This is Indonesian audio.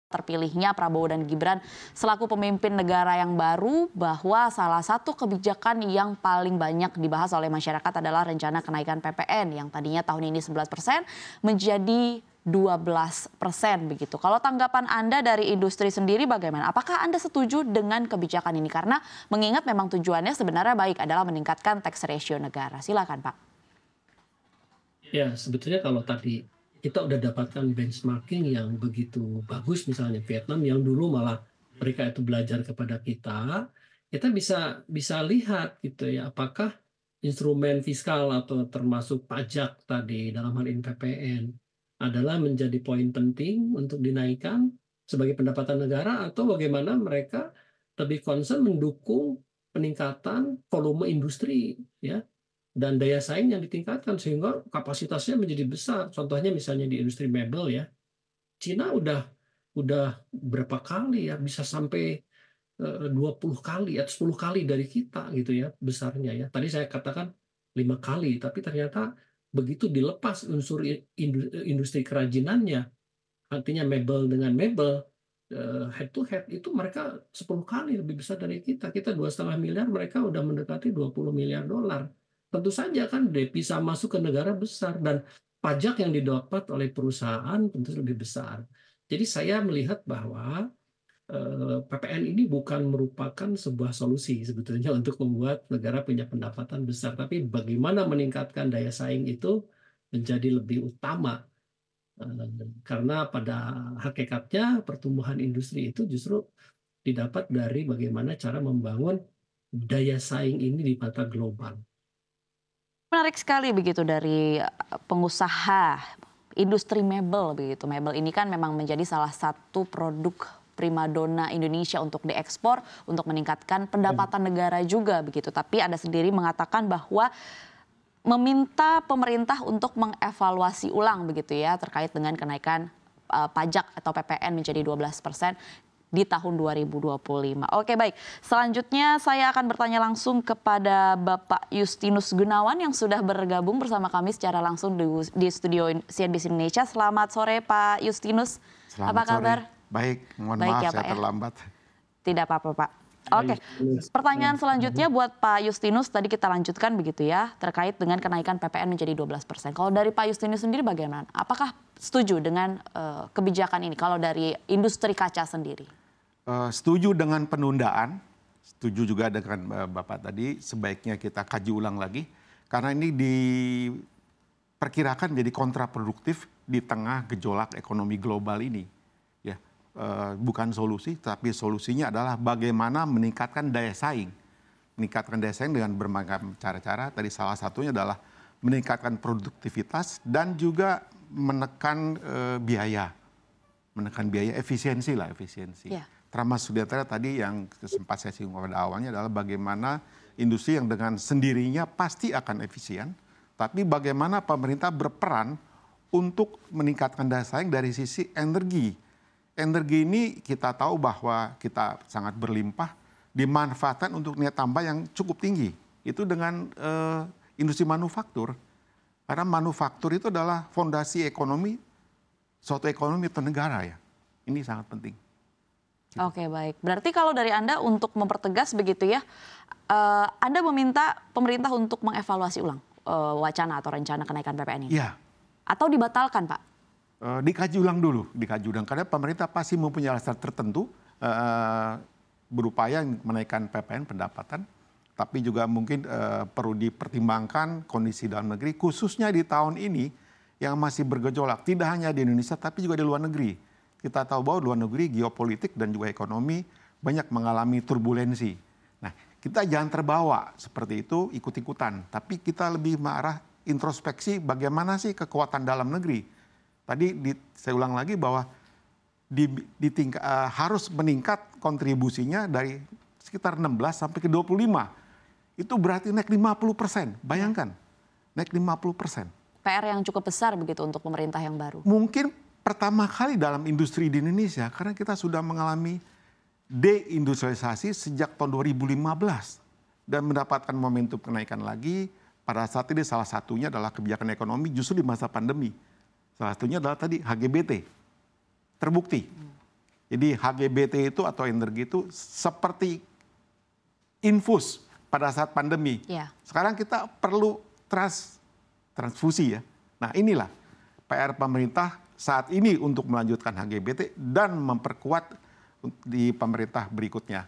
terpilihnya Prabowo dan Gibran selaku pemimpin negara yang baru, bahwa salah satu kebijakan yang paling banyak dibahas oleh masyarakat adalah rencana kenaikan PPN yang tadinya tahun ini 11% menjadi 12% begitu. Kalau tanggapan Anda dari industri sendiri bagaimana? Apakah Anda setuju dengan kebijakan ini? Karena mengingat memang tujuannya sebenarnya baik, adalah meningkatkan tax ratio negara. Silakan Pak. Ya, sebetulnya kalau tadi kita udah dapatkan benchmarking yang begitu bagus, misalnya Vietnam yang dulu malah mereka itu belajar kepada kita bisa bisa lihat gitu ya, apakah instrumen fiskal atau termasuk pajak tadi dalam hal ini PPN adalah menjadi poin penting untuk dinaikkan sebagai pendapatan negara, atau bagaimana mereka lebih concern mendukung peningkatan volume industri ya, dan daya saing yang ditingkatkan sehingga kapasitasnya menjadi besar. Contohnya misalnya di industri mebel ya, Cina udah berapa kali ya, bisa sampai 20 kali atau 10 kali dari kita gitu ya besarnya ya. Tadi saya katakan 5 kali, tapi ternyata begitu dilepas unsur industri kerajinannya, artinya mebel dengan mebel, head to head itu mereka 10 kali lebih besar dari kita. Kita 2,5 miliar, mereka udah mendekati 20 miliar dolar. Tentu saja kan devisa masuk ke negara besar dan pajak yang didapat oleh perusahaan tentu lebih besar. Jadi saya melihat bahwa PPN ini bukan merupakan sebuah solusi sebetulnya untuk membuat negara punya pendapatan besar, tapi bagaimana meningkatkan daya saing itu menjadi lebih utama. Karena pada hakikatnya pertumbuhan industri itu justru didapat dari bagaimana cara membangun daya saing ini di mata global. Menarik sekali begitu dari pengusaha industri mebel begitu. Mebel ini kan memang menjadi salah satu produk primadona Indonesia untuk diekspor, untuk meningkatkan pendapatan negara juga begitu. Tapi Anda sendiri mengatakan bahwa meminta pemerintah untuk mengevaluasi ulang begitu ya terkait dengan kenaikan pajak atau PPN menjadi 12% di tahun 2025. Oke, baik. Selanjutnya saya akan bertanya langsung kepada Bapak Justinus Gunawan yang sudah bergabung bersama kami secara langsung di studio CNBC Indonesia. Selamat sore Pak Justinus. Apa kabar? Sore. Baik, mohon Baik maaf ya, saya Pak, ya? terlambat. Tidak apa-apa Pak. Oke, pertanyaan selanjutnya buat Pak Justinus, tadi kita lanjutkan begitu ya, terkait dengan kenaikan PPN menjadi 12%. Kalau dari Pak Justinus sendiri bagaimana? Apakah setuju dengan kebijakan ini kalau dari industri kaca sendiri? Setuju dengan penundaan, setuju juga dengan Bapak tadi, sebaiknya kita kaji ulang lagi, karena ini diperkirakan menjadi kontraproduktif di tengah gejolak ekonomi global ini. Ya, bukan solusi, tapi solusinya adalah bagaimana meningkatkan daya saing. Meningkatkan daya saing dengan berbagai cara-cara, tadi salah satunya adalah meningkatkan produktivitas dan juga menekan biaya. Menekan biaya, efisiensi. Yeah. Termasuk di antara tadi yang sempat saya singgung pada awalnya adalah bagaimana industri yang dengan sendirinya pasti akan efisien, tapi bagaimana pemerintah berperan untuk meningkatkan daya saing dari sisi energi. Energi ini kita tahu bahwa kita sangat berlimpah, dimanfaatkan untuk nilai tambah yang cukup tinggi. Itu dengan industri manufaktur. Karena manufaktur itu adalah fondasi ekonomi, suatu ekonomi atau negara ya. Ini sangat penting. Oke, baik. Berarti kalau dari Anda untuk mempertegas begitu ya, Anda meminta pemerintah untuk mengevaluasi ulang wacana atau rencana kenaikan PPN ini? Iya. Atau dibatalkan, Pak? Dikaji ulang dulu, karena pemerintah pasti mempunyai alasan tertentu berupaya menaikkan PPN pendapatan, tapi juga mungkin perlu dipertimbangkan kondisi dalam negeri, khususnya di tahun ini yang masih bergejolak, tidak hanya di Indonesia tapi juga di luar negeri. Kita tahu bahwa luar negeri geopolitik dan juga ekonomi banyak mengalami turbulensi. Nah, kita jangan terbawa seperti itu ikut-ikutan, tapi kita lebih mengarah introspeksi bagaimana sih kekuatan dalam negeri. Tadi saya ulang lagi bahwa harus meningkat kontribusinya dari sekitar 16 sampai ke 25. Itu berarti naik 50%. Bayangkan, naik 50%. PR yang cukup besar begitu untuk pemerintah yang baru. Mungkin pertama kali dalam industri di Indonesia, karena kita sudah mengalami deindustrialisasi sejak tahun 2015 dan mendapatkan momentum kenaikan lagi. Pada saat ini salah satunya adalah kebijakan ekonomi justru di masa pandemi. Salah satunya adalah tadi HGBT. Terbukti Jadi HGBT itu atau energi itu seperti infus pada saat pandemi. Ya. Sekarang kita perlu transfusi ya. Nah inilah PR pemerintah saat ini untuk melanjutkan HGBT dan memperkuat di pemerintah berikutnya.